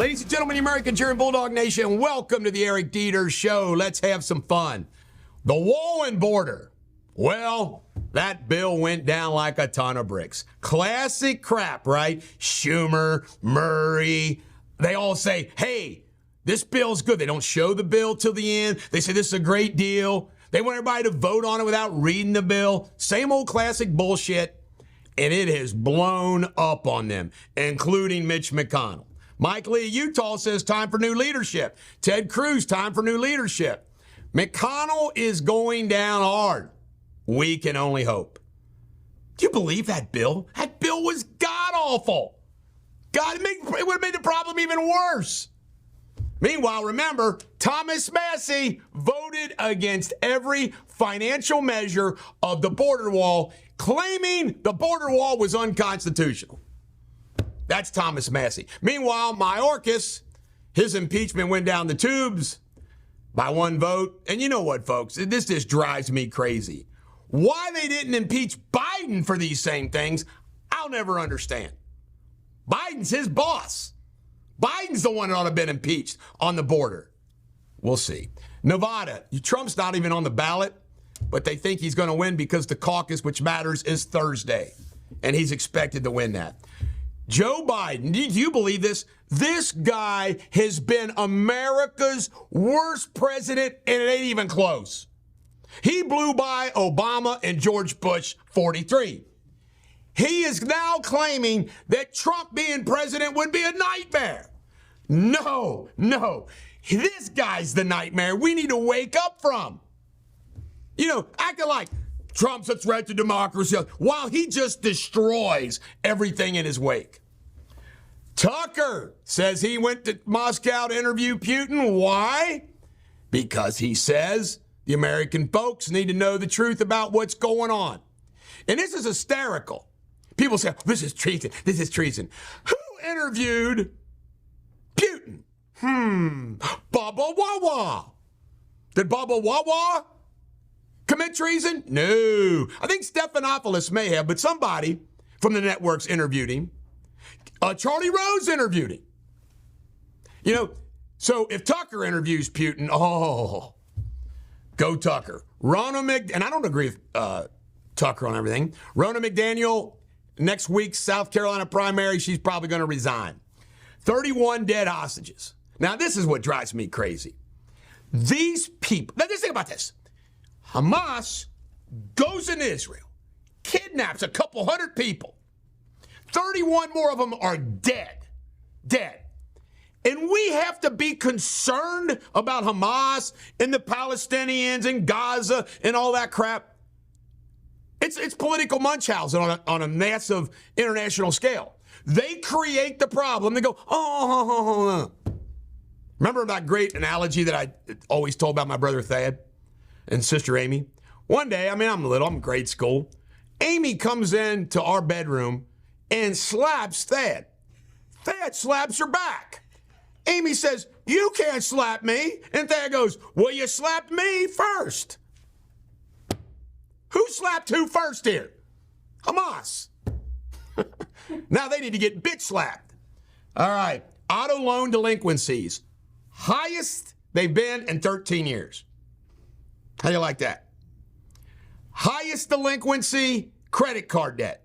Ladies and gentlemen, the American cheering Bulldog Nation, welcome to the Eric Deters Show. Let's have some fun. The wall and border. Well, that bill went down like a ton of bricks. Classic crap, right? Schumer, Murray, they all say, hey, this bill's good. They don't show the bill till the end. They say this is a great deal. They want everybody to vote on it without reading the bill. Same old classic bullshit. And it has blown up on them, including Mitch McConnell. Mike Lee of Utah says time for new leadership. Ted Cruz, time for new leadership. McConnell is going down hard. We can only hope. Do you believe that bill? That bill was god-awful. God, it would have made the problem even worse. Meanwhile, remember, Thomas Massie voted against every financial measure of the border wall, claiming the border wall was unconstitutional. That's Thomas Massie. Meanwhile, Mayorkas, his impeachment went down the tubes by one vote. And you know what, folks? This just drives me crazy. Why they didn't impeach Biden for these same things, I'll never understand. Biden's his boss. Biden's the one that ought to have been impeached on the border. We'll see. Nevada, Trump's not even on the ballot, but they think he's going to win because the caucus, which matters, is Thursday. And he's expected to win that. Joe Biden, do you believe this? This guy has been America's worst president, and it ain't even close. He blew by Obama and George Bush 43. He is now claiming that Trump being president would be a nightmare. No. This guy's the nightmare we need to wake up from. You know, acting like Trump's a threat to democracy while he just destroys everything in his wake. Tucker says he went to Moscow to interview Putin. Why? Because he says the American folks need to know the truth about what's going on. And this is hysterical. People say, oh, this is treason. This is treason. Who interviewed Putin? Baba Wawa. Did Baba Wawa commit treason? No. I think Stephanopoulos may have, but somebody from the networks interviewed him. Charlie Rose interviewed him. You know, so if Tucker interviews Putin, oh, go Tucker. And I don't agree with Tucker on everything. Ronna McDaniel, next week's South Carolina primary, she's probably going to resign. 31 dead hostages. Now, this is what drives me crazy. These people, now just think about this. Hamas goes into Israel, kidnaps a couple hundred people. 31 more of them are dead. And we have to be concerned about Hamas and the Palestinians and Gaza and all that crap. It's political Munchausen on a massive international scale. They create the problem. They go, oh. Remember that great analogy that I always told about my brother Thad and sister Amy? One day, I'm in grade school. Amy comes into our bedroom and slaps Thad. Thad slaps her back. Amy says, you can't slap me. And Thad goes, well, you slapped me first. Who slapped who first here? Hamas. Now they need to get bitch slapped. All right. Auto loan delinquencies. Highest they've been in 13 years. How do you like that? Highest delinquency, credit card debt.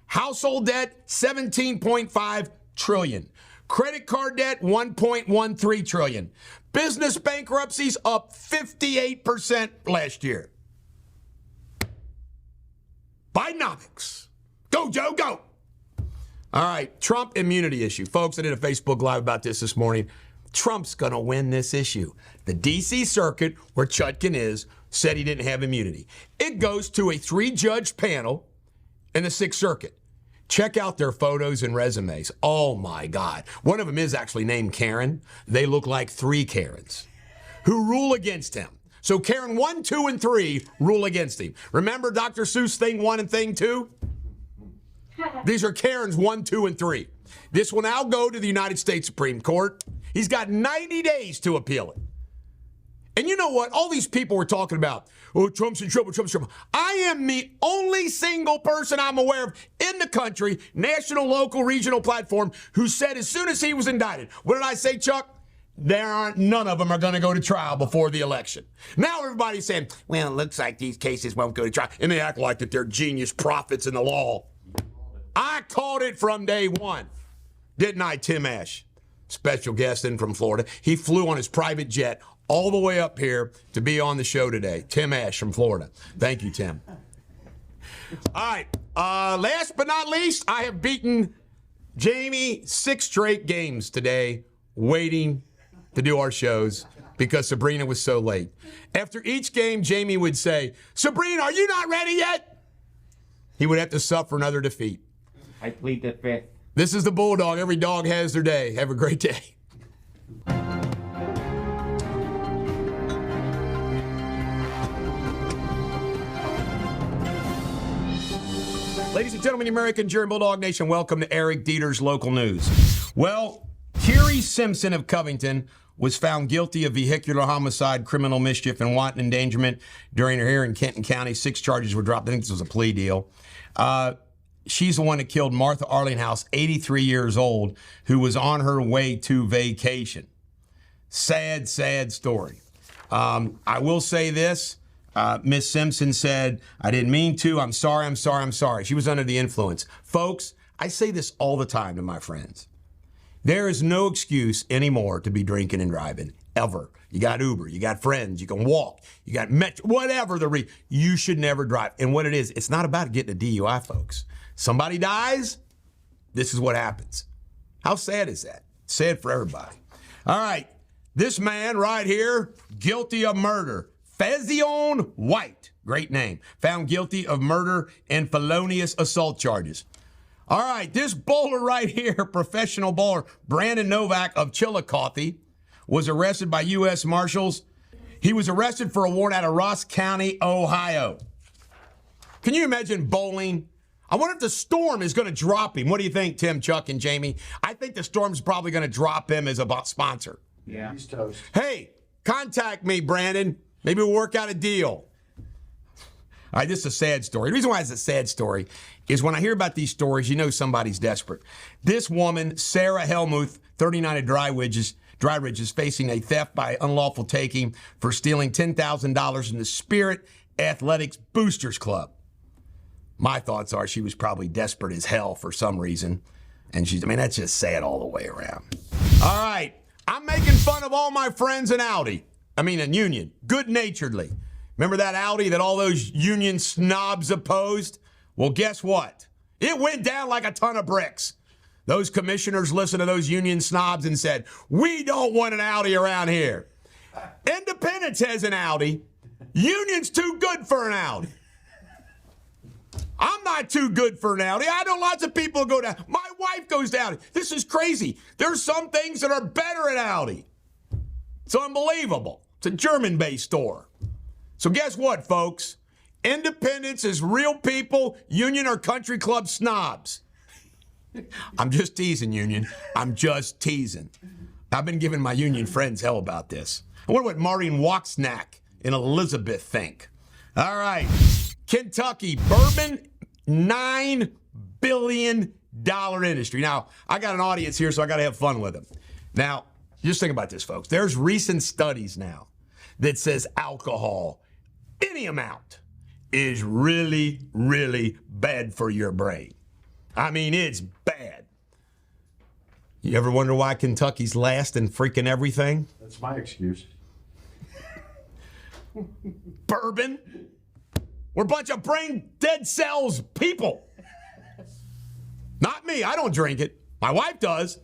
Household debt, $17.5 trillion. Credit card debt, $1.13 trillion. Business bankruptcies up 58% last year. Bidenomics. Go, Joe, go. All right, Trump immunity issue. Folks, I did a Facebook Live about this morning. Trump's going to win this issue. The D.C. Circuit, where Chutkin is, said he didn't have immunity. It goes to a 3-judge panel in the 6th Circuit. Check out their photos and resumes. Oh, my God. One of them is actually named Karen. They look like 3 Karens who rule against him. So Karen 1, 2, and 3 rule against him. Remember Dr. Seuss thing 1 and thing 2? These are Karens 1, 2, and 3. This will now go to the United States Supreme Court. He's got 90 days to appeal it. And you know what? All these people were talking about, oh, Trump's in trouble, Trump's in trouble. I am the only single person I'm aware of in the country, national, local, regional platform, who said as soon as he was indicted, what did I say, Chuck? None of them are going to go to trial before the election. Now everybody's saying, well, it looks like these cases won't go to trial. And they act like that they're genius prophets in the law. I called it from day one. Didn't I, Tim Ash? Special guest in from Florida. He flew on his private jet all the way up here to be on the show today. Tim Ash from Florida. Thank you, Tim. All right. Last but not least, I have beaten Jamie 6 straight games today, waiting to do our shows because Sabrina was so late. After each game, Jamie would say, Sabrina, are you not ready yet? He would have to suffer another defeat. I plead the fifth. This is the Bulldog. Every dog has their day. Have a great day. Ladies and gentlemen, the American German Bulldog Nation, welcome to Eric Deters Local News. Well, Kerry Simpson of Covington was found guilty of vehicular homicide, criminal mischief, and wanton endangerment during her hearing in Kenton County. 6 charges were dropped. I think this was a plea deal. She's the one that killed Martha Arlinghouse, 83 years old, who was on her way to vacation. Sad, sad story. I will say this. Miss Simpson said, I didn't mean to. I'm sorry, I'm sorry, I'm sorry. She was under the influence. Folks, I say this all the time to my friends. There is no excuse anymore to be drinking and driving, ever. You got Uber, you got friends, you can walk, you got Metro, whatever the reason. You should never drive. And what it is, it's not about getting a DUI, folks. Somebody dies, this is what happens. How sad is that? Sad for everybody. All right, this man right here, guilty of murder. Fazion White, great name, found guilty of murder and felonious assault charges. All right, this bowler right here, professional bowler, Brandon Novak of Chillicothe, was arrested by U.S. Marshals. He was arrested for a warrant out of Ross County, Ohio. Can you imagine bowling? I wonder if the storm is going to drop him. What do you think, Tim, Chuck, and Jamie? I think the storm's probably going to drop him as a sponsor. Yeah. He's toast. Hey, contact me, Brandon. Maybe we'll work out a deal. All right, this is a sad story. The reason why it's a sad story is when I hear about these stories, you know somebody's desperate. This woman, Sarah Helmuth, 39 of Dry Ridge, is facing a theft by unlawful taking for stealing $10,000 from the Spirit Athletics Boosters Club. My thoughts are she was probably desperate as hell for some reason. And that's just sad all the way around. All right, I'm making fun of all my friends in Union, good-naturedly. Remember that Audi that all those union snobs opposed? Well, guess what? It went down like a ton of bricks. Those commissioners listened to those union snobs and said, we don't want an Audi around here. Independence has an Audi. Union's too good for an Audi. I'm not too good for an Audi. I know lots of people go down. My wife goes down. This is crazy. There's some things that are better at Audi. It's unbelievable. It's a German-based store. So guess what, folks? Independence is real people. Union or country club snobs. I'm just teasing, Union. I'm just teasing. I've been giving my Union friends hell about this. I wonder what Maureen Waxnack and Elizabeth think. All right. Kentucky, bourbon, $9 billion industry. Now, I got an audience here, so I got to have fun with them. Now, just think about this, folks. There's recent studies now that says alcohol, any amount, is really, really bad for your brain. I mean, it's bad. You ever wonder why Kentucky's last in freaking everything? That's my excuse. Bourbon? We're a bunch of brain dead cells people. Not me. I don't drink it. My wife does.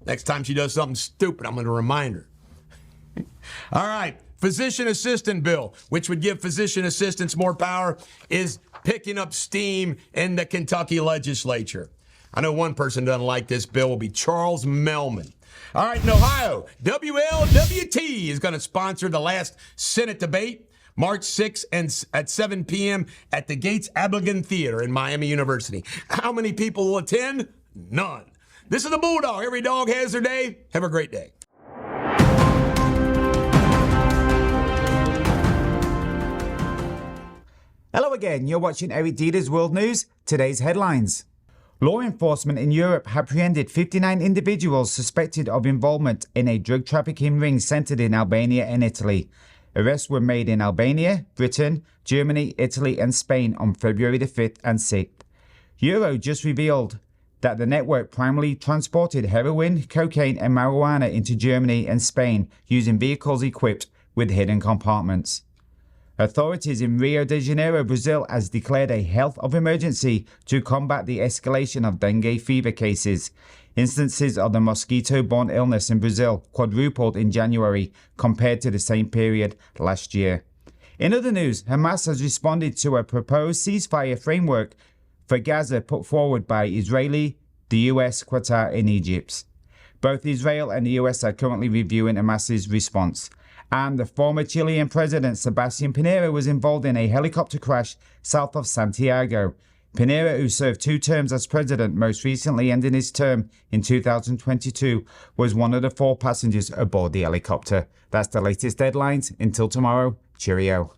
Next time she does something stupid, I'm going to remind her. All right. Physician assistant bill, which would give physician assistants more power, is picking up steam in the Kentucky legislature. I know one person doesn't like this bill will be Charles Melman. All right, in Ohio, WLWT is going to sponsor the last Senate debate, March 6th and at 7 p.m. at the Gates Ablogan Theater in Miami University. How many people will attend? None. This is the Bulldog. Every dog has their day. Have a great day. Hello again, you're watching Eric Deters World News. Today's headlines. Law enforcement in Europe apprehended 59 individuals suspected of involvement in a drug trafficking ring centered in Albania and Italy. Arrests were made in Albania, Britain, Germany, Italy and Spain on February the 5th and 6th. Euro just revealed that the network primarily transported heroin, cocaine and marijuana into Germany and Spain using vehicles equipped with hidden compartments. Authorities in Rio de Janeiro, Brazil, has declared a health of emergency to combat the escalation of dengue fever cases. Instances of the mosquito-borne illness in Brazil quadrupled in January compared to the same period last year. In other news, Hamas has responded to a proposed ceasefire framework for Gaza put forward by Israeli, the US, Qatar and Egypt. Both Israel and the US are currently reviewing Hamas's response. And the former Chilean president Sebastián Piñera was involved in a helicopter crash south of Santiago. Piñera, who served 2 terms as president, most recently ending his term in 2022, was one of the 4 passengers aboard the helicopter. That's the latest headlines. Until tomorrow, cheerio.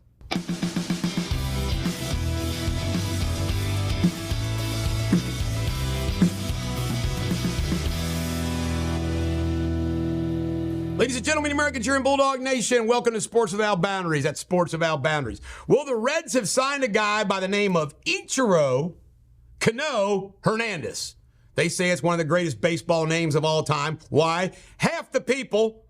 Ladies and gentlemen, Americans here in Bulldog Nation, welcome to Sports Without Boundaries. That's Sports Without Boundaries. Well, the Reds have signed a guy by the name of Ichiro Cano Hernandez. They say it's one of the greatest baseball names of all time. Why? Half the people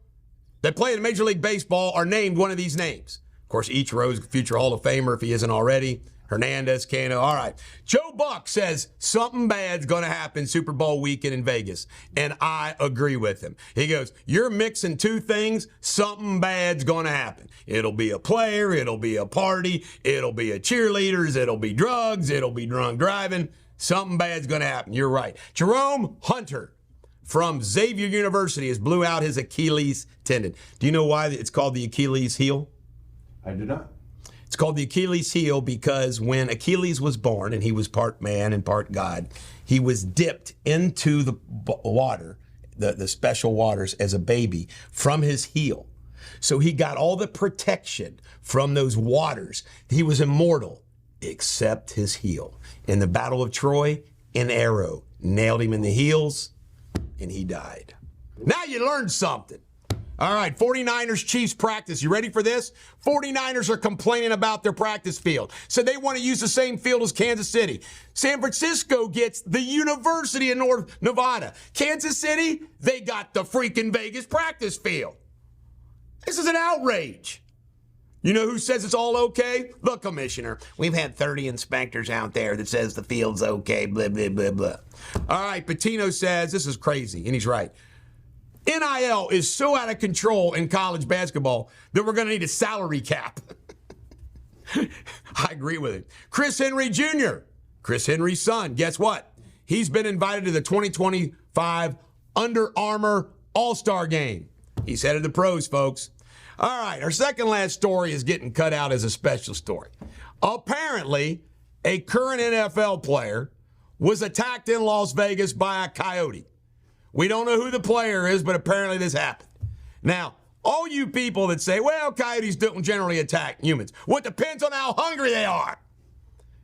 that play in Major League Baseball are named one of these names. Of course, Ichiro's a future Hall of Famer if he isn't already. Hernandez, Cano, all right. Joe Buck says something bad's going to happen Super Bowl weekend in Vegas, and I agree with him. He goes, you're mixing 2 things, something bad's going to happen. It'll be a player, it'll be a party, it'll be a cheerleaders, it'll be drugs, it'll be drunk driving. Something bad's going to happen. You're right. Jerome Hunter from Xavier University has blew out his Achilles tendon. Do you know why it's called the Achilles heel? I do not. It's called the Achilles heel because when Achilles was born, and he was part man and part God, he was dipped into the water, the special waters as a baby from his heel. So he got all the protection from those waters. He was immortal, except his heel. In the Battle of Troy, an arrow nailed him in the heels, and he died. Now you learned something. All right, 49ers Chiefs practice. You ready for this? 49ers are complaining about their practice field. So they want to use the same field as Kansas City. San Francisco gets the University of North Nevada. Kansas City, they got the freaking Vegas practice field. This is an outrage. You know who says it's all okay? The commissioner. We've had 30 inspectors out there that says the field's okay, blah, blah, blah, blah. All right, Patino says this is crazy, and he's right. NIL is so out of control in college basketball that we're going to need a salary cap. I agree with him. Chris Henry Jr., Chris Henry's son, guess what? He's been invited to the 2025 Under Armour All-Star Game. He's headed to the pros, folks. All right, our second last story is getting cut out as a special story. Apparently, a current NFL player was attacked in Las Vegas by a coyote. We don't know who the player is, but apparently this happened. Now, all you people that say, well, coyotes don't generally attack humans. Well, it depends on how hungry they are.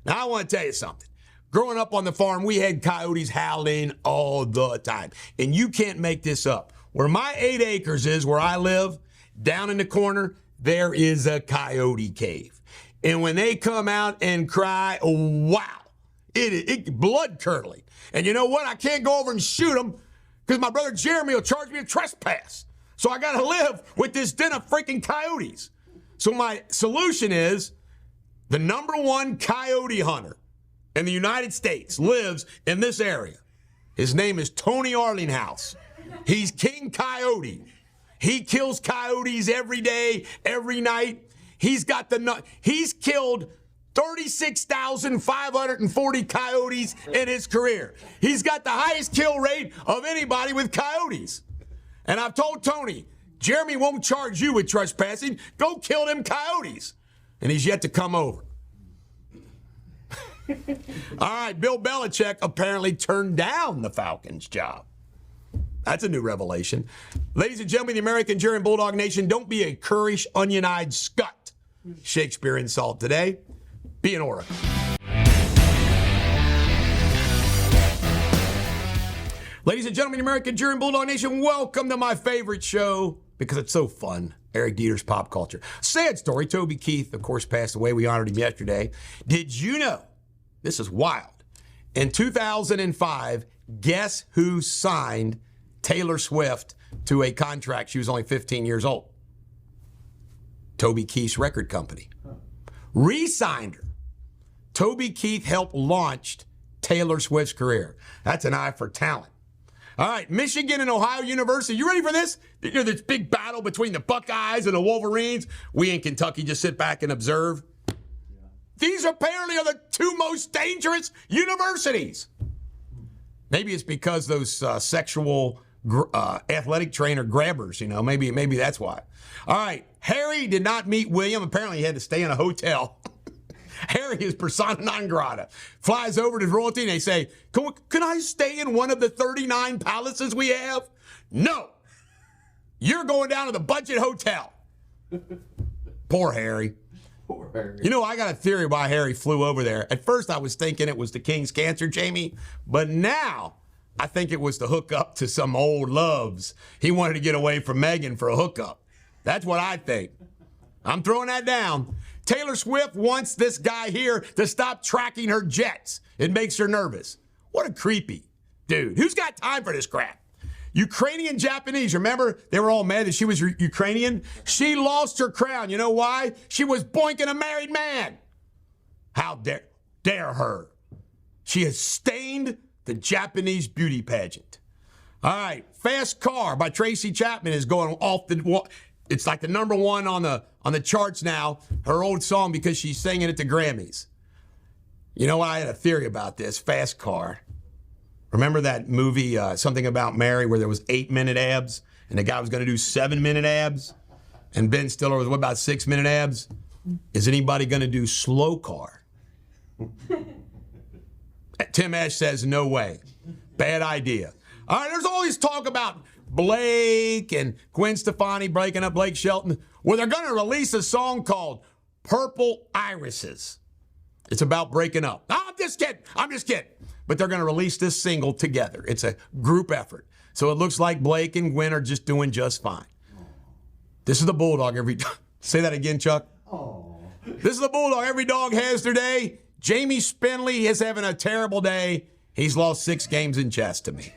Now, I want to tell you something. Growing up on the farm, we had coyotes howling all the time. And you can't make this up. Where my 8 acres is, where I live, down in the corner, there is a coyote cave. And when they come out and cry, wow, it blood-curdling. And you know what? I can't go over and shoot them, because my brother Jeremy will charge me a trespass. So I got to live with this den of freaking coyotes. So my solution is the #1 coyote hunter in the United States lives in this area. His name is Tony Arlinghouse. He's King Coyote. He kills coyotes every day, every night. He's killed 36,540 coyotes in his career. He's got the highest kill rate of anybody with coyotes. And I've told Tony, Jeremy won't charge you with trespassing. Go kill them coyotes. And he's yet to come over. All right, Bill Belichick apparently turned down the Falcons' job. That's a new revelation. Ladies and gentlemen, the American jury and Bulldog Nation, don't be a currish, onion-eyed scut. Shakespeare insult today. Be an oracle. Ladies and gentlemen, American Jew and Bulldog Nation, welcome to my favorite show because it's so fun. Eric Deters Pop Culture. Sad story. Toby Keith, of course, passed away. We honored him yesterday. Did you know, this is wild, in 2005, guess who signed Taylor Swift to a contract? She was only 15 years old. Toby Keith's record company. Re-signed her. Toby Keith helped launch Taylor Swift's career. That's an eye for talent. All right, Michigan and Ohio University. You ready for this? You know, this big battle between the Buckeyes and the Wolverines. We in Kentucky just sit back and observe. Yeah. These apparently are the two most dangerous universities. Maybe it's because those sexual athletic trainer grabbers, you know, maybe that's why. All right, Harry did not meet William. Apparently he had to stay in a hotel. Harry is persona non grata. Flies over to royalty and they say, can I stay in one of the 39 palaces we have? No. You're going down to the budget hotel. Poor Harry. Poor Harry. You know, I got a theory why Harry flew over there. At first I was thinking it was the king's cancer, Jamie. But now I think it was to hook up to some old loves. He wanted to get away from Meghan for a hookup. That's what I think. I'm throwing that down. Taylor Swift wants this guy here to stop tracking her jets. It makes her nervous. What a creepy dude. Who's got time for this crap? Ukrainian Japanese, remember? They were all mad that she was Ukrainian. She lost her crown. You know why? She was boinking a married man. How dare her? She has stained the Japanese beauty pageant. All right, Fast Car by Tracy Chapman is going off the wall. It's like the number one on the charts now, her old song, because she's singing at the Grammys. You know, I had a theory about this, Fast Car. Remember that movie, Something About Mary, where there was 8-minute abs, and the guy was going to do 7-minute abs, and Ben Stiller was, what about 6-minute abs? Is anybody going to do Slow Car? Tim Ash says, no way. Bad idea. All right, there's all this talk about Blake and Gwen Stefani breaking up, Blake Shelton. Well, they're going to release a song called Purple Irises. It's about breaking up. Oh, I'm just kidding. But they're going to release this single together. It's a group effort. So it looks like Blake and Gwen are just doing just fine. This is the Bulldog every dog. Say that again, Chuck. Oh. This is the Bulldog. Every dog has their day. Jamie Spindley is having a terrible day. He's lost 6 games in chess to me.